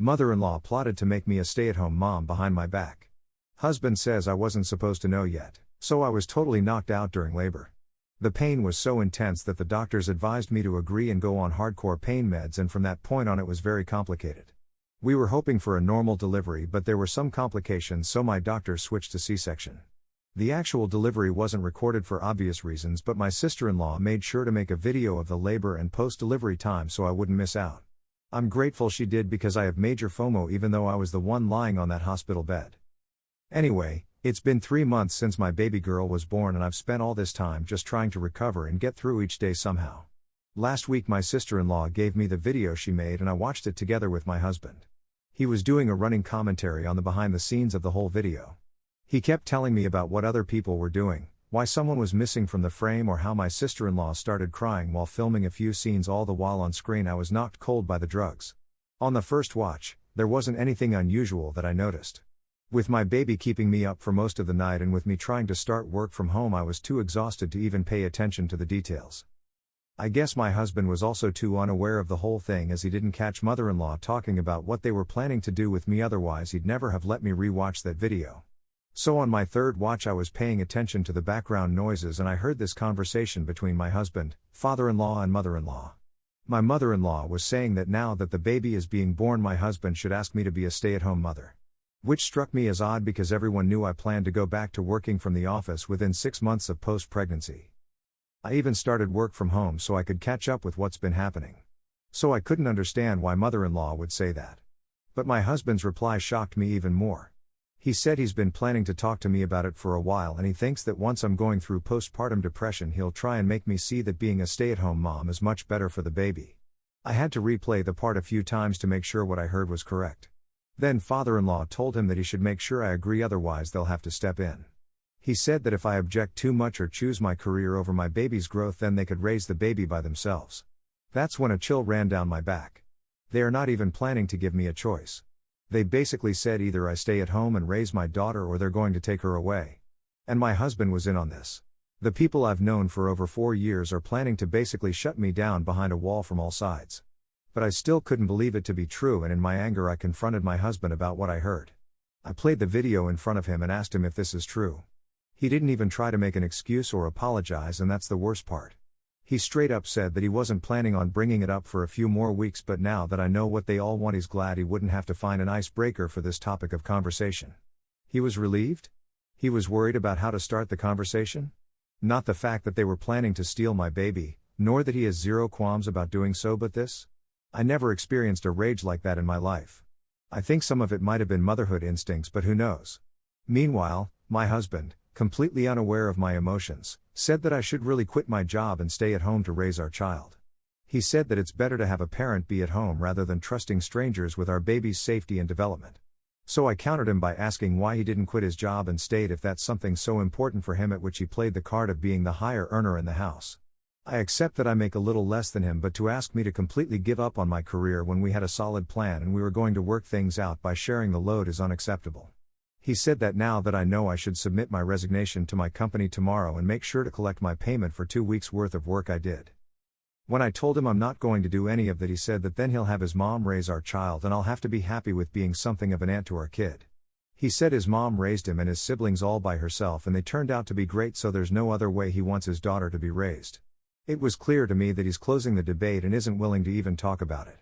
Mother-in-law plotted to make me a stay-at-home mom behind my back. Husband says I wasn't supposed to know yet, so I was totally knocked out during labor. The pain was so intense that the doctors advised me to agree and go on hardcore pain meds, and from that point on it was very complicated. We were hoping for a normal delivery, but there were some complications, so my doctors switched to C-section. The actual delivery wasn't recorded for obvious reasons, but my sister-in-law made sure to make a video of the labor and post-delivery time so I wouldn't miss out. I'm grateful she did, because I have major FOMO even though I was the one lying on that hospital bed. Anyway, it's been 3 months since my baby girl was born, and I've spent all this time just trying to recover and get through each day somehow. Last week my sister-in-law gave me the video she made and I watched it together with my husband. He was doing a running commentary on the behind the scenes of the whole video. He kept telling me about what other people were doing, why someone was missing from the frame, or how my sister-in-law started crying while filming a few scenes. All the while on screen I was knocked cold by the drugs. On the first watch, there wasn't anything unusual that I noticed. With my baby keeping me up for most of the night and with me trying to start work from home, I was too exhausted to even pay attention to the details. I guess my husband was also too unaware of the whole thing, as he didn't catch mother-in-law talking about what they were planning to do with me, otherwise he'd never have let me re-watch that video. So on my third watch I was paying attention to the background noises, and I heard this conversation between my husband, father-in-law and mother-in-law. My mother-in-law was saying that now that the baby is being born, my husband should ask me to be a stay-at-home mother. Which struck me as odd, because everyone knew I planned to go back to working from the office within 6 months of post-pregnancy. I even started work from home so I could catch up with what's been happening. So I couldn't understand why mother-in-law would say that. But my husband's reply shocked me even more. He said he's been planning to talk to me about it for a while, and he thinks that once I'm going through postpartum depression he'll try and make me see that being a stay-at-home mom is much better for the baby. I had to replay the part a few times to make sure what I heard was correct. Then father-in-law told him that he should make sure I agree, otherwise they'll have to step in. He said that if I object too much or choose my career over my baby's growth, then they could raise the baby by themselves. That's when a chill ran down my back. They are not even planning to give me a choice. They basically said either I stay at home and raise my daughter, or they're going to take her away. And my husband was in on this. The people I've known for over 4 years are planning to basically shut me down behind a wall from all sides. But I still couldn't believe it to be true, and in my anger I confronted my husband about what I heard. I played the video in front of him and asked him if this is true. He didn't even try to make an excuse or apologize, and that's the worst part. He straight up said that he wasn't planning on bringing it up for a few more weeks, but now that I know what they all want, he's glad he wouldn't have to find an icebreaker for this topic of conversation. He was relieved? He was worried about how to start the conversation? Not the fact that they were planning to steal my baby, nor that he has zero qualms about doing so, but this? I never experienced a rage like that in my life. I think some of it might have been motherhood instincts, but who knows? Meanwhile, my husband, completely unaware of my emotions, said that I should really quit my job and stay at home to raise our child. He said that it's better to have a parent be at home rather than trusting strangers with our baby's safety and development. So I countered him by asking why he didn't quit his job and stayed if that's something so important for him, at which he played the card of being the higher earner in the house. I accept that I make a little less than him, but to ask me to completely give up on my career when we had a solid plan and we were going to work things out by sharing the load is unacceptable. He said that now that I know, I should submit my resignation to my company tomorrow and make sure to collect my payment for 2 weeks worth of work I did. When I told him I'm not going to do any of that, he said that then he'll have his mom raise our child and I'll have to be happy with being something of an aunt to our kid. He said his mom raised him and his siblings all by herself and they turned out to be great, so there's no other way he wants his daughter to be raised. It was clear to me that he's closing the debate and isn't willing to even talk about it.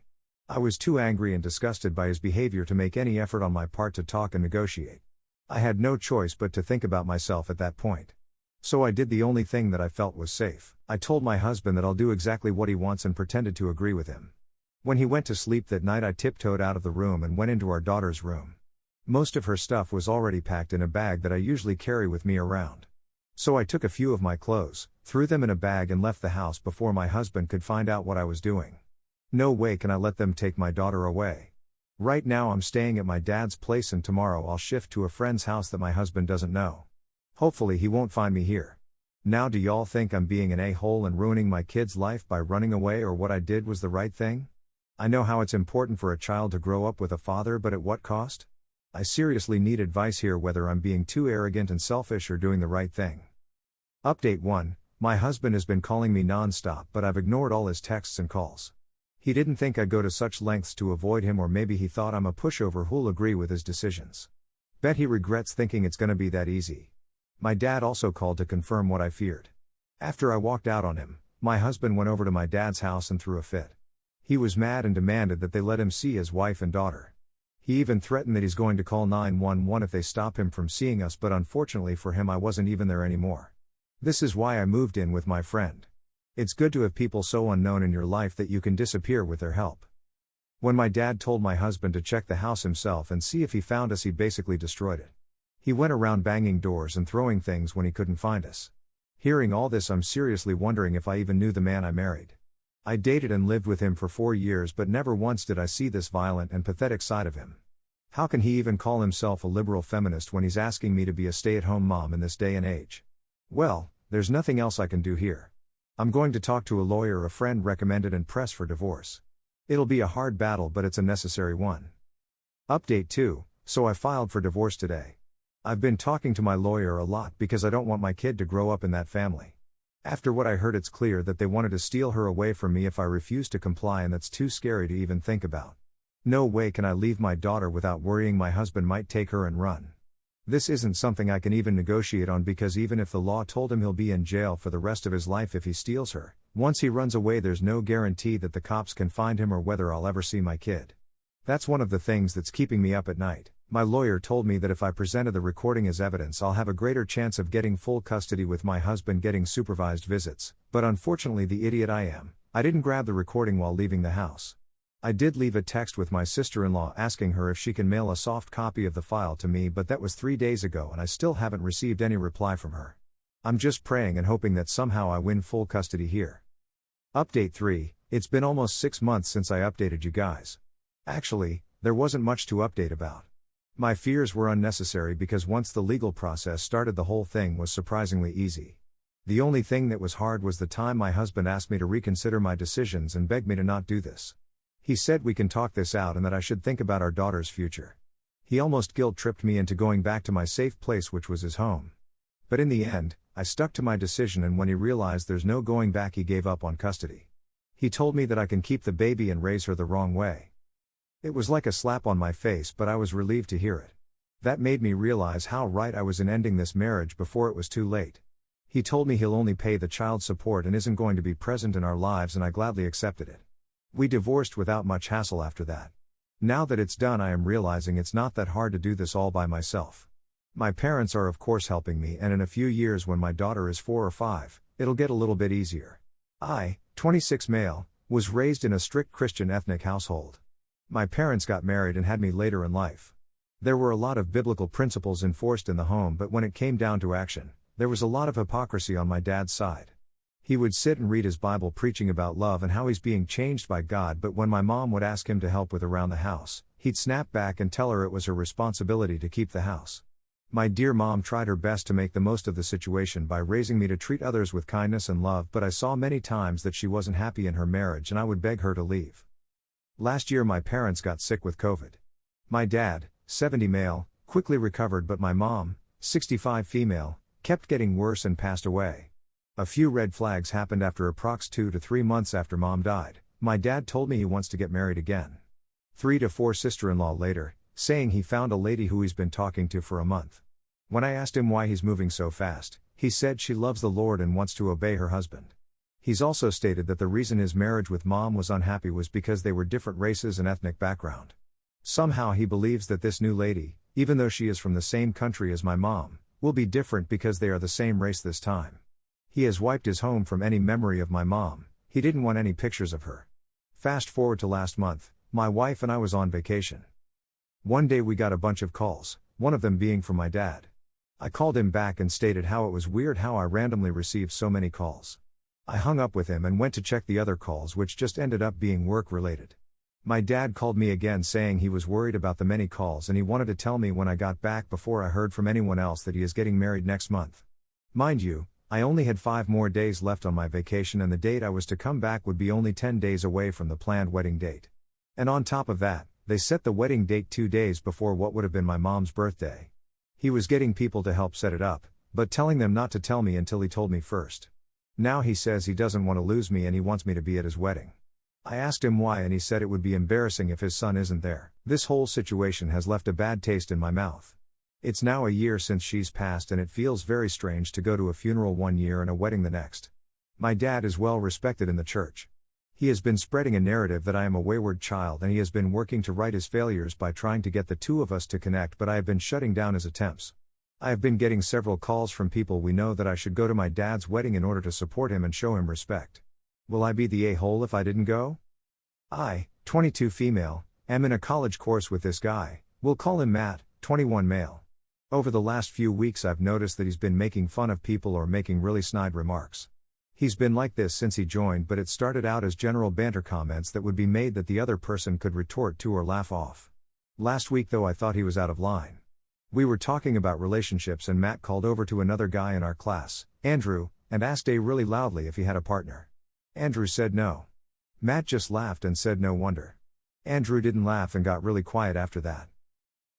I was too angry and disgusted by his behavior to make any effort on my part to talk and negotiate. I had no choice but to think about myself at that point. So I did the only thing that I felt was safe. I told my husband that I'll do exactly what he wants and pretended to agree with him. When he went to sleep that night, I tiptoed out of the room and went into our daughter's room. Most of her stuff was already packed in a bag that I usually carry with me around. So I took a few of my clothes, threw them in a bag and left the house before my husband could find out what I was doing. No way can I let them take my daughter away. Right now I'm staying at my dad's place and tomorrow I'll shift to a friend's house that my husband doesn't know. Hopefully he won't find me here. Now do y'all think I'm being an a-hole and ruining my kid's life by running away, or what I did was the right thing? I know how it's important for a child to grow up with a father, but at what cost? I seriously need advice here, whether I'm being too arrogant and selfish or doing the right thing. Update 1. My husband has been calling me non-stop, but I've ignored all his texts and calls. He didn't think I'd go to such lengths to avoid him, or maybe he thought I'm a pushover who'll agree with his decisions. Bet he regrets thinking it's gonna be that easy. My dad also called to confirm what I feared. After I walked out on him, my husband went over to my dad's house and threw a fit. He was mad and demanded that they let him see his wife and daughter. He even threatened that he's going to call 911 if they stop him from seeing us, but unfortunately for him I wasn't even there anymore. This is why I moved in with my friend. It's good to have people so unknown in your life that you can disappear with their help. When my dad told my husband to check the house himself and see if he found us, he basically destroyed it. He went around banging doors and throwing things when he couldn't find us. Hearing all this, I'm seriously wondering if I even knew the man I married. I dated and lived with him for 4 years, but never once did I see this violent and pathetic side of him. How can he even call himself a liberal feminist when he's asking me to be a stay-at-home mom in this day and age? Well, there's nothing else I can do here. I'm going to talk to a lawyer a friend recommended and press for divorce. It'll be a hard battle, but it's a necessary one. Update 2, so I filed for divorce today. I've been talking to my lawyer a lot because I don't want my kid to grow up in that family. After what I heard, it's clear that they wanted to steal her away from me if I refuse to comply, and that's too scary to even think about. No way can I leave my daughter without worrying my husband might take her and run. This isn't something I can even negotiate on, because even if the law told him he'll be in jail for the rest of his life if he steals her, once he runs away there's no guarantee that the cops can find him or whether I'll ever see my kid. That's one of the things that's keeping me up at night. My lawyer told me that if I presented the recording as evidence, I'll have a greater chance of getting full custody with my husband getting supervised visits, but unfortunately, the idiot I am, I didn't grab the recording while leaving the house. I did leave a text with my sister-in-law asking her if she can mail a soft copy of the file to me, but that was 3 days ago and I still haven't received any reply from her. I'm just praying and hoping that somehow I win full custody here. Update 3, it's been almost 6 months since I updated you guys. Actually, there wasn't much to update about. My fears were unnecessary because once the legal process started, the whole thing was surprisingly easy. The only thing that was hard was the time my husband asked me to reconsider my decisions and begged me to not do this. He said we can talk this out and that I should think about our daughter's future. He almost guilt-tripped me into going back to my safe place, which was his home. But in the end, I stuck to my decision, and when he realized there's no going back, he gave up on custody. He told me that I can keep the baby and raise her the wrong way. It was like a slap on my face, but I was relieved to hear it. That made me realize how right I was in ending this marriage before it was too late. He told me he'll only pay the child support and isn't going to be present in our lives, and I gladly accepted it. We divorced without much hassle after that. Now that it's done, I am realizing it's not that hard to do this all by myself. My parents are of course helping me, and in a few years when my daughter is 4 or 5, it'll get a little bit easier. I, 26 male, was raised in a strict Christian ethnic household. My parents got married and had me later in life. There were a lot of biblical principles enforced in the home, but when it came down to action, there was a lot of hypocrisy on my dad's side. He would sit and read his Bible preaching about love and how he's being changed by God, but when my mom would ask him to help with around the house, he'd snap back and tell her it was her responsibility to keep the house. My dear mom tried her best to make the most of the situation by raising me to treat others with kindness and love, but I saw many times that she wasn't happy in her marriage and I would beg her to leave. Last year my parents got sick with COVID. My dad, 70 male, quickly recovered, but my mom, 65 female, kept getting worse and passed away. A few red flags happened after approx 2 to 3 months after mom died. My dad told me he wants to get married again. 3 to 4 sister-in-law later, saying he found a lady who he's been talking to for a month. When I asked him why he's moving so fast, he said she loves the Lord and wants to obey her husband. He's also stated that the reason his marriage with mom was unhappy was because they were different races and ethnic background. Somehow he believes that this new lady, even though she is from the same country as my mom, will be different because they are the same race this time. He has wiped his home from any memory of my mom. He didn't want any pictures of her. Fast forward to last month, my wife and I was on vacation. One day we got a bunch of calls, one of them being from my dad. I called him back and stated how it was weird how I randomly received so many calls. I hung up with him and went to check the other calls, which just ended up being work-related. My dad called me again saying he was worried about the many calls and he wanted to tell me when I got back before I heard from anyone else that he is getting married next month. Mind you, I only had 5 more days left on my vacation and the date I was to come back would be only 10 days away from the planned wedding date. And on top of that, they set the wedding date 2 days before what would have been my mom's birthday. He was getting people to help set it up, but telling them not to tell me until he told me first. Now he says he doesn't want to lose me and he wants me to be at his wedding. I asked him why and he said it would be embarrassing if his son isn't there. This whole situation has left a bad taste in my mouth. It's now a year since she's passed and it feels very strange to go to a funeral one year and a wedding the next. My dad is well respected in the church. He has been spreading a narrative that I am a wayward child and he has been working to right his failures by trying to get the two of us to connect, but I have been shutting down his attempts. I have been getting several calls from people we know that I should go to my dad's wedding in order to support him and show him respect. Will I be the a-hole if I didn't go? I, 22 female, am in a college course with this guy, we'll call him Matt, 21 male. Over the last few weeks I've noticed that he's been making fun of people or making really snide remarks. He's been like this since he joined, but it started out as general banter comments that would be made that the other person could retort to or laugh off. Last week though I thought he was out of line. We were talking about relationships and Matt called over to another guy in our class, Andrew, and asked A really loudly if he had a partner. Andrew said no. Matt just laughed and said no wonder. Andrew didn't laugh and got really quiet after that.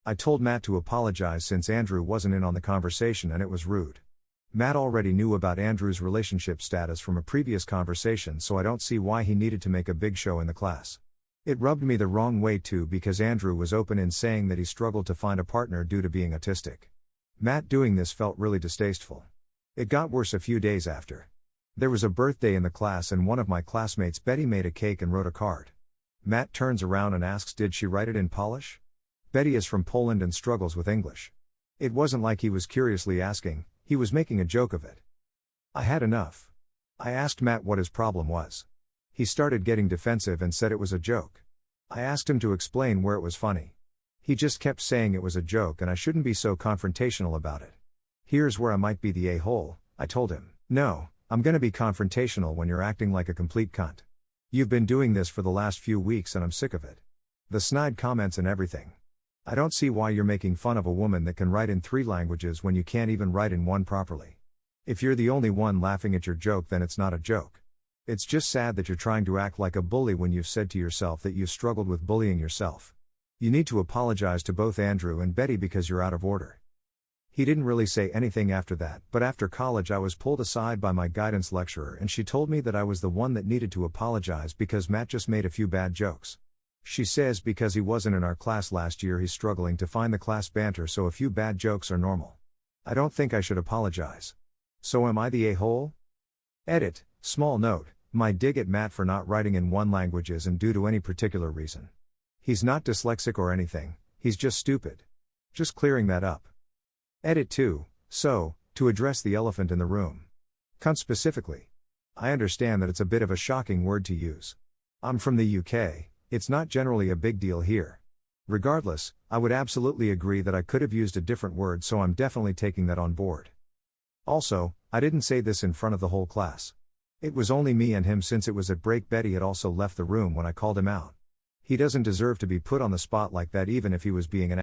I told Matt to apologize since Andrew wasn't in on the conversation and it was rude. Matt already knew about Andrew's relationship status from a previous conversation, so I don't see why he needed to make a big show in the class. It rubbed me the wrong way too because Andrew was open in saying that he struggled to find a partner due to being autistic. Matt doing this felt really distasteful. It got worse a few days after. There was a birthday in the class and one of my classmates, Betty, made a cake and wrote a card. Matt turns around and asks, did she write it in Polish? Betty is from Poland and struggles with English. It wasn't like he was curiously asking, he was making a joke of it. I had enough. I asked Matt what his problem was. He started getting defensive and said it was a joke. I asked him to explain where it was funny. He just kept saying it was a joke and I shouldn't be so confrontational about it. Here's where I might be the a-hole, I told him. No, I'm gonna be confrontational when you're acting like a complete cunt. You've been doing this for the last few weeks and I'm sick of it. The snide comments and everything. I don't see why you're making fun of a woman that can write in 3 languages when you can't even write in one properly. If you're the only one laughing at your joke, then it's not a joke. It's just sad that you're trying to act like a bully when you've said to yourself that you've struggled with bullying yourself. You need to apologize to both Andrew and Betty because you're out of order. He didn't really say anything after that, but after college I was pulled aside by my guidance lecturer and she told me that I was the one that needed to apologize because Matt just made a few bad jokes. She says because he wasn't in our class last year he's struggling to find the class banter, so a few bad jokes are normal. I don't think I should apologize. So am I the a-hole? Edit, small note, my dig at Matt for not writing in 1 language isn't due to any particular reason. He's not dyslexic or anything, he's just stupid. Just clearing that up. Edit 2, so, to address the elephant in the room. Cunt specifically. I understand that it's a bit of a shocking word to use. I'm from the UK. It's not generally a big deal here. Regardless, I would absolutely agree that I could have used a different word, so I'm definitely taking that on board. Also, I didn't say this in front of the whole class. It was only me and him since it was at break. Betty had also left the room when I called him out. He doesn't deserve to be put on the spot like that even if he was being an